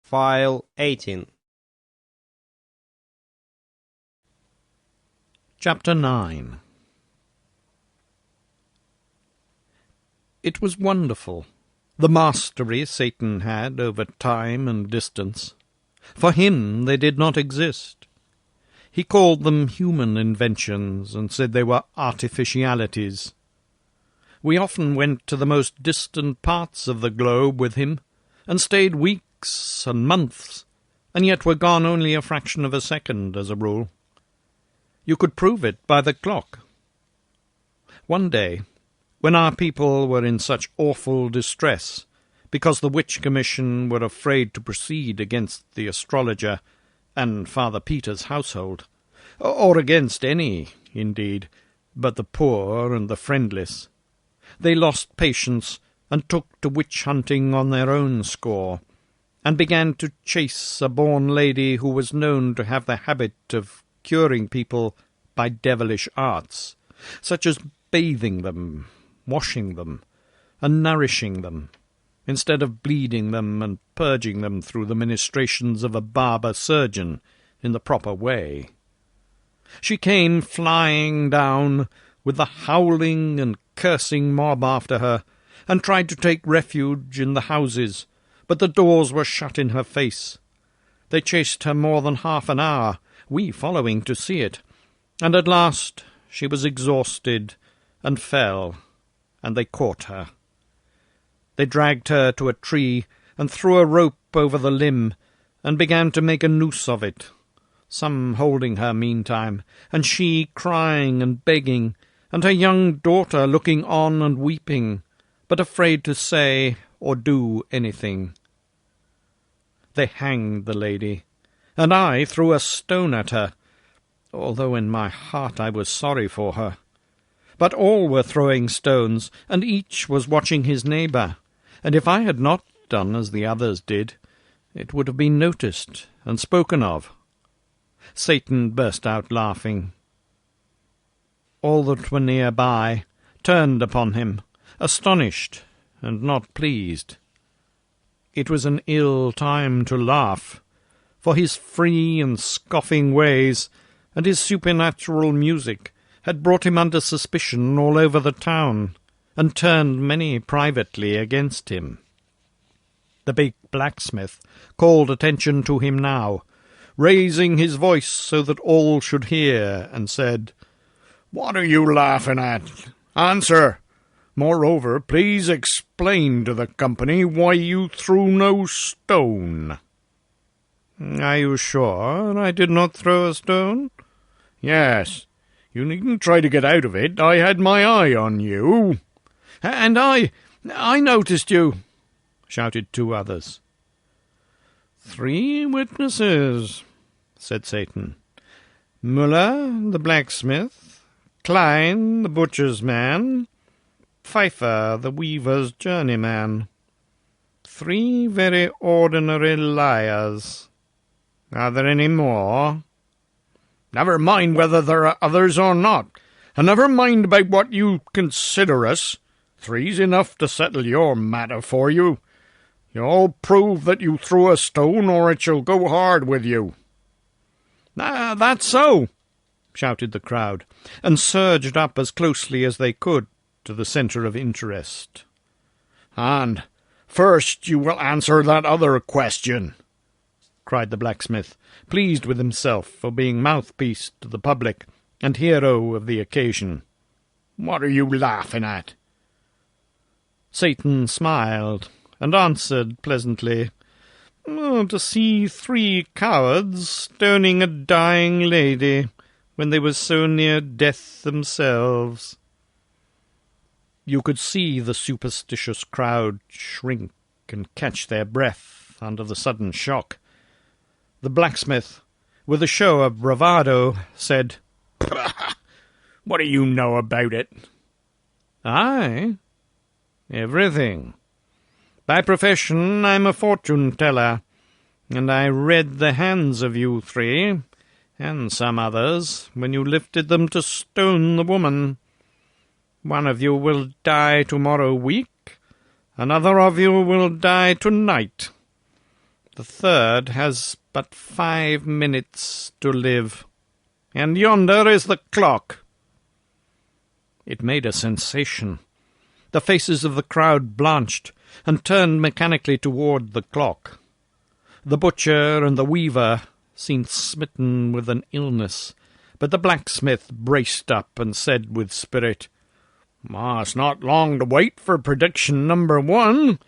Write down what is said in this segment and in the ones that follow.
File 18. Chapter 9. It was wonderful, the mastery Satan had over time and distance. For him they did not exist. He called them human inventions, and said they were artificialities. We often went to the most distant parts of the globe with him, and stayed weeks and months, and yet were gone only a fraction of a second, as a rule. You could prove it by the clock. One day, when our people were in such awful distress, because the Witch Commission were afraid to proceed against the astrologer and Father Peter's household, or against any, indeed, but the poor and the friendless, they lost patience and took to witch-hunting on their own score, and began to chase a born lady who was known to have the habit of curing people by devilish arts, such as bathing them, washing them, and nourishing them, instead of bleeding them and purging them through the ministrations of a barber-surgeon in the proper way. She came flying down, with the howling and cursing mob after her, and tried to take refuge in the houses, but the doors were shut in her face. They chased her more than half an hour, we following to see it, and at last she was exhausted and fell, and they caught her. They dragged her to a tree and threw a rope over the limb, and began to make a noose of it, some holding her meantime, and she crying and begging, and her young daughter looking on and weeping, but afraid to say or do anything. They hanged the lady, and I threw a stone at her, although in my heart I was sorry for her. But all were throwing stones, and each was watching his neighbour, and if I had not done as the others did, it would have been noticed and spoken of. Satan burst out laughing. All that were near by turned upon him, astonished and not pleased. It was an ill time to laugh, for his free and scoffing ways and his supernatural music had brought him under suspicion all over the town, and turned many privately against him. The big blacksmith called attention to him now, raising his voice so that all should hear, and said, "What are you laughing at? Answer! Moreover, please explain to the company why you threw no stone." "Are you sure I did not throw a stone?" "Yes. You needn't try to get out of it. I had my eye on you." "And I noticed you," shouted two others. "3 witnesses," said Satan. "Muller, the blacksmith, Klein, the butcher's man, Pfeiffer, the weaver's journeyman. 3 very ordinary liars. Are there any more?" "Never mind whether there are others or not, and never mind about what you consider us. 3's enough to settle your matter for you. You all prove that you threw a stone, or it shall go hard with you." "That's so," shouted the crowd, and surged up as closely as they could to the centre of interest. "And first you will answer that other question," cried the blacksmith, pleased with himself for being mouthpiece to the public and hero of the occasion. "What are you laughing at?" Satan smiled, and answered pleasantly, "To see 3 cowards stoning a dying lady when they were so near death themselves." You could see the superstitious crowd shrink and catch their breath under the sudden shock. The blacksmith, with a show of bravado, said, "What do you know about it?" "I? Everything. By profession I'm a fortune-teller, and I read the hands of you 3, and some others, when you lifted them to stone the woman. One of you will die tomorrow week, another of you will die tonight. The third has but 5 minutes to live, and yonder is the clock." It made a sensation. The faces of the crowd blanched and turned mechanically toward the clock. The butcher and the weaver seemed smitten with an illness, but the blacksmith braced up and said with spirit, "It's not long to wait for prediction number 1.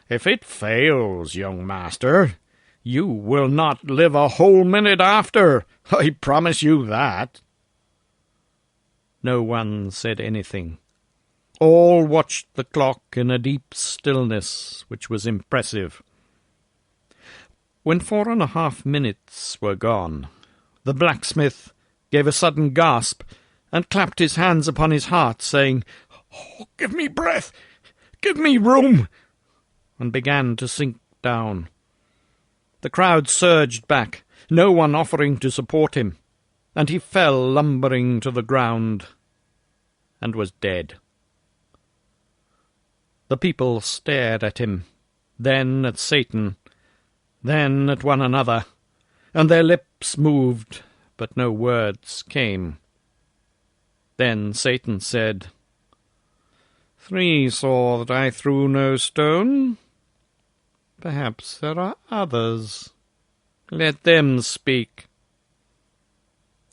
If it fails, young master, you will not live a whole minute after, I promise you that." No one said anything. All watched the clock in a deep stillness which was impressive. When 4.5 minutes were gone, the blacksmith gave a sudden gasp and clapped his hands upon his heart, saying, "Oh, give me breath! Give me room!" and began to sink down. The crowd surged back, no one offering to support him, and he fell lumbering to the ground and was dead. The people stared at him, then at Satan, then at one another, and their lips moved, but no words came. Then Satan said, "3 saw that I threw no stone. Perhaps there are others. Let them speak."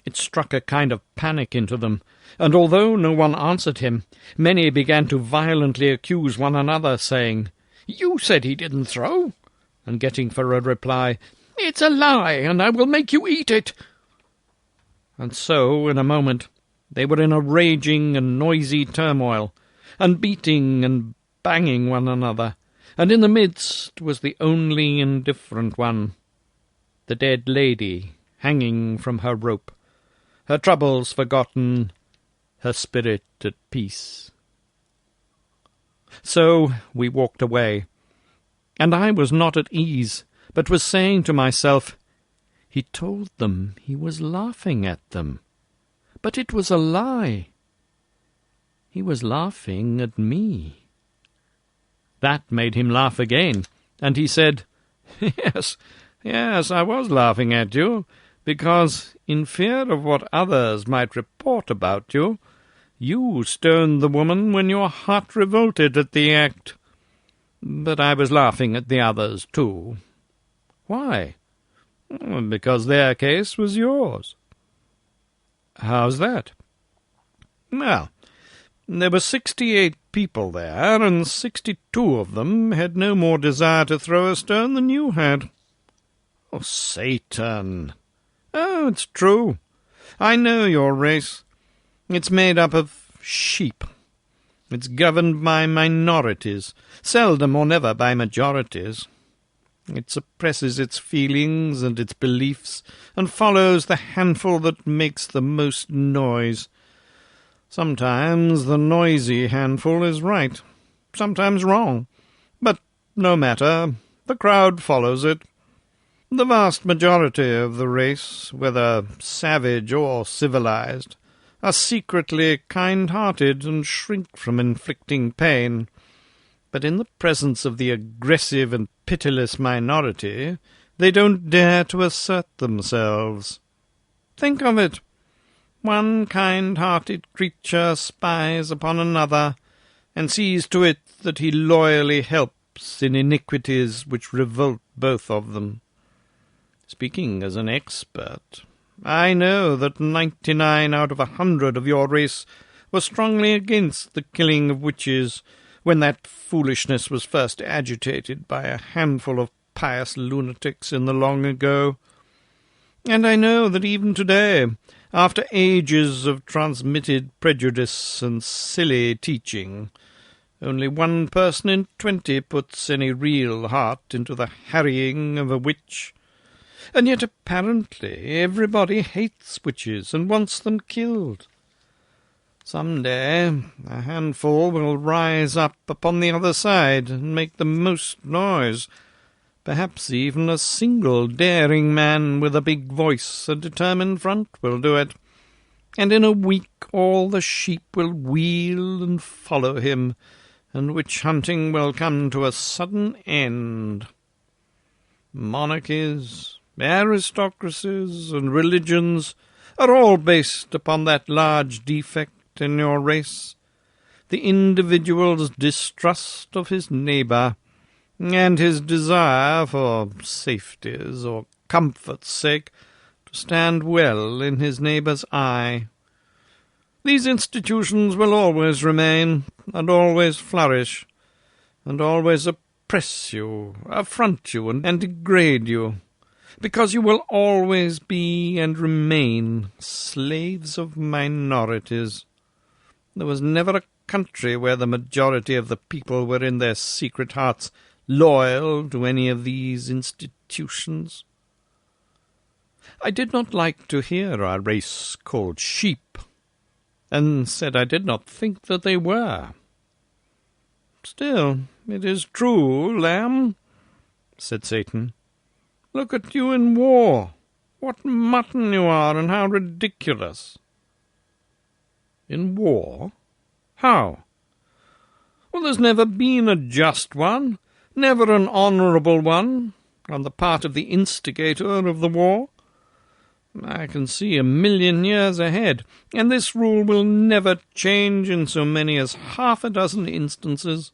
It struck a kind of panic into them, and although no one answered him, many began to violently accuse one another, saying, "You said he didn't throw," and getting for a reply, "It's a lie, and I will make you eat it." And so, in a moment, they were in a raging and noisy turmoil, and beating and banging one another, and in the midst was the only indifferent one, the dead lady hanging from her rope, her troubles forgotten, her spirit at peace. So we walked away, and I was not at ease, but was saying to myself, "He told them he was laughing at them, but it was a lie. He was laughing at me." That made him laugh again, and he said, Yes, I was laughing at you, because, in fear of what others might report about you, you stoned the woman when your heart revolted at the act. But I was laughing at the others, too." "Why?" "Because their case was yours." "How's that?" "Well, there were 68 people there, and 62 of them had no more desire to throw a stone than you had." "Oh, Satan!" "Oh, it's true. I know your race. It's made up of sheep. It's governed by minorities, seldom or never by majorities. It suppresses its feelings and its beliefs, and follows the handful that makes the most noise. Sometimes the noisy handful is right, sometimes wrong, but no matter, the crowd follows it. The vast majority of the race, whether savage or civilized, are secretly kind-hearted and shrink from inflicting pain, but in the presence of the aggressive and pitiless minority, they don't dare to assert themselves. Think of it. One kind-hearted creature spies upon another, and sees to it that he loyally helps in iniquities which revolt both of them. Speaking as an expert, I know that 99 out of 100 of your race were strongly against the killing of witches when that foolishness was first agitated by a handful of pious lunatics in the long ago. And I know that even today, after ages of transmitted prejudice and silly teaching, only 1 person in 20 puts any real heart into the harrying of a witch. And yet apparently everybody hates witches and wants them killed. Some day a handful will rise up upon the other side and make the most noise. Perhaps even a single daring man with a big voice, a determined front, will do it. And in a week all the sheep will wheel and follow him, and witch-hunting will come to a sudden end. monarchies, aristocracies, and religions are all based upon that large defect in your race, the individual's distrust of his neighbour, and his desire for safety's or comfort's sake to stand well in his neighbour's eye. These institutions will always remain, and always flourish, and always oppress you, affront you, and degrade you, because you will always be and remain slaves of minorities. There was never a country where the majority of the people were in their secret hearts loyal to any of these institutions. I did not like to hear our race called sheep, and said I did not think that they were. Still, it is true, lamb, said Satan. Look at you in war. What mutton you are, and how ridiculous. In war? How? Well, there's never been a just one, never an honourable one, on the part of the instigator of the war. I can see 1,000,000 years ahead, and this rule will never change in so many as 6 instances.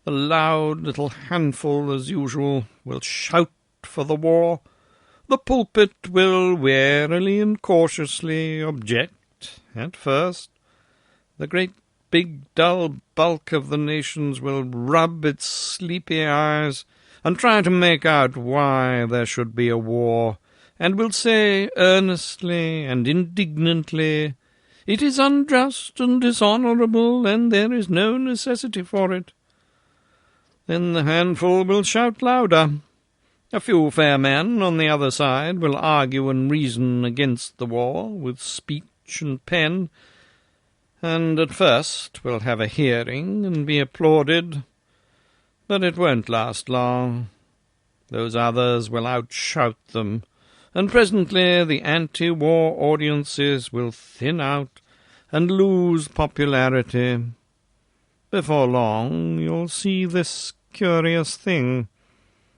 The loud little handful, as usual, will shout for the war. The pulpit will warily and cautiously object at first. The great big dull bulk of the nations will rub its sleepy eyes and try to make out why there should be a war, and will say earnestly and indignantly, "It is unjust and dishonourable, and there is no necessity for it." Then the handful will shout louder. A few fair men on the other side will argue and reason against the war with speech and pen, and at first will have a hearing and be applauded, but it won't last long. Those others will outshout them, and presently the anti-war audiences will thin out and lose popularity. Before long you'll see this curious thing.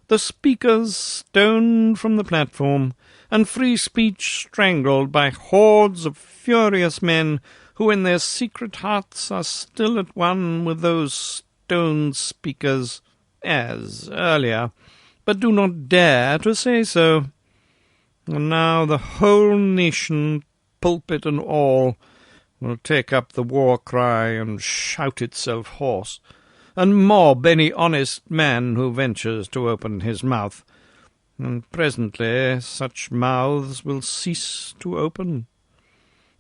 The speakers stoned from the platform, and free speech strangled by hordes of furious men who in their secret hearts are still at one with those stoned speakers, as earlier, but do not dare to say so. And now the whole nation, pulpit and all, will take up the war cry and shout itself hoarse, and mob any honest man who ventures to open his mouth, and presently such mouths will cease to open.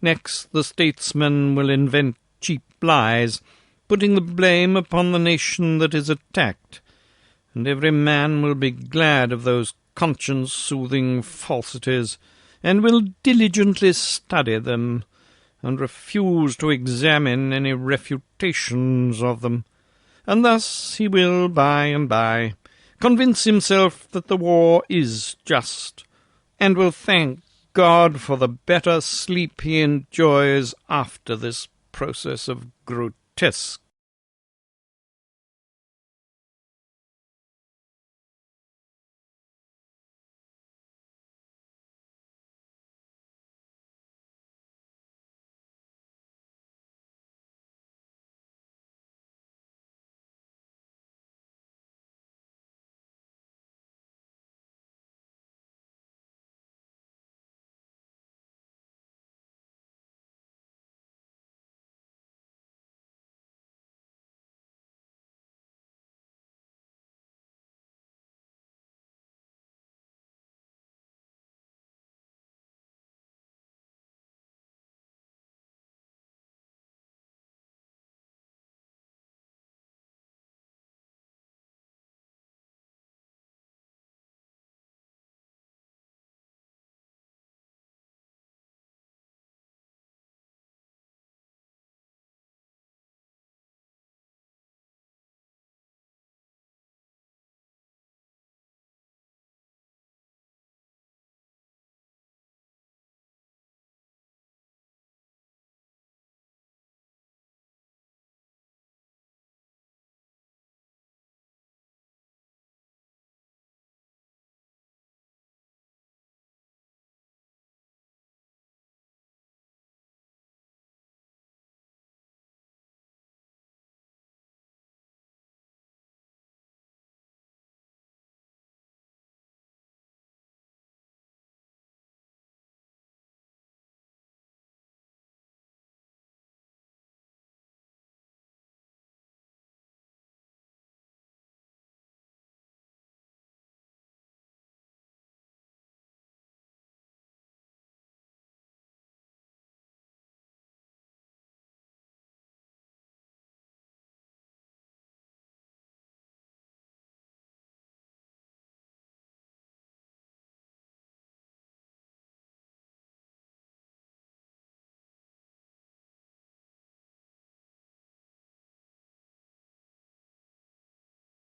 Next the statesmen will invent cheap lies, putting the blame upon the nation that is attacked, and every man will be glad of those conscience-soothing falsities, and will diligently study them, and refuse to examine any refutations of them, and thus he will, by and by, convince himself that the war is just, and will thank God for the better sleep he enjoys after this process of grotesque